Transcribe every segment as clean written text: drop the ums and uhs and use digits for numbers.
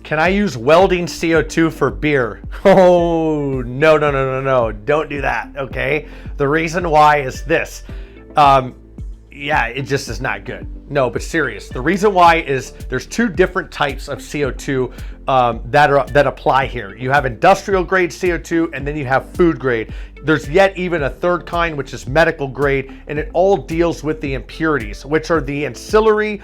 Can I use welding CO2 for beer? Oh, no, no, no, no, no. Don't do that, okay? The reason why is this. Yeah, it just is not good. No, but serious. The reason why is there's two different types of CO2 that apply here. You have industrial grade CO2 and then you have food grade. There's yet even a third kind, which is medical grade, and it all deals with the impurities, which are the ancillary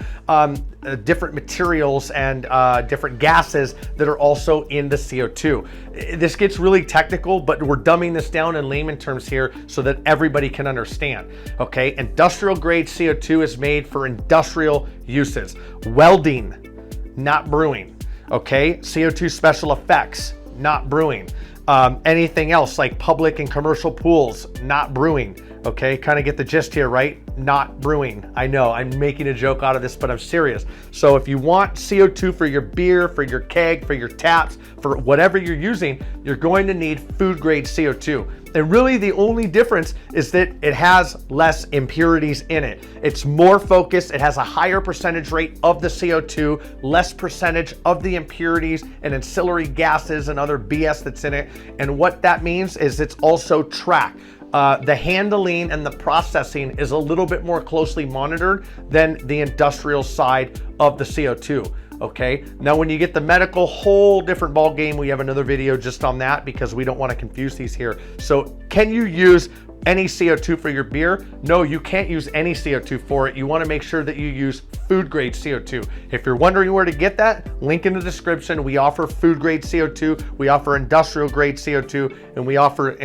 different materials and different gases that are also in the CO2. This gets really technical, but we're dumbing this down in layman terms here so that everybody can understand. Okay, industrial grade CO2 is made for industrial uses. Welding, not brewing. Okay, CO2 special effects, not brewing. Anything else like public and commercial pools, not brewing. Okay, kind of get the gist here, right? Not brewing. I know I'm making a joke out of this, but I'm serious. So if you want CO2 for your beer, for your keg, for your taps, for whatever you're using, you're going to need food grade CO2. And really the only difference is that it has less impurities in it. It's more focused, it has a higher percentage rate of the CO2, less percentage of the impurities and ancillary gases and other BS that's in it. And what that means is it's also tracked. The handling and the processing is a little bit more closely monitored than the industrial side of the CO2. Okay, now when you get the medical, whole different ball game. We have another video just on that because we don't want to confuse these here. So can you use any CO2 for your beer? No, you can't use any CO2 for it. You want to make sure that you use food grade CO2. If you're wondering where to get that, link in the description. We offer food grade CO2, we offer industrial grade CO2, and we offer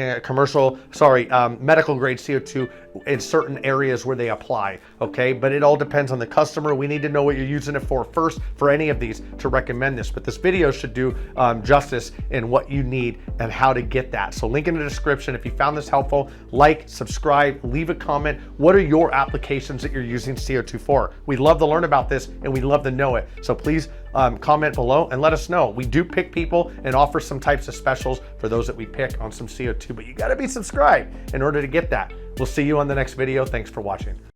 medical grade CO2 in certain areas where they apply. Okay, but it all depends on the customer. We need to know what you're using it for first for any of these to recommend this. But this video should do justice in what you need and how to get that. So link in the description. If you found this helpful, like, subscribe, leave a comment. What are your applications that you're using CO2 for? We'd love to learn about this and we'd love to know it. So please comment below and let us know. We do pick people and offer some types of specials for those that we pick on some CO2, but you gotta be subscribed in order to get that. We'll see you on the next video. Thanks for watching.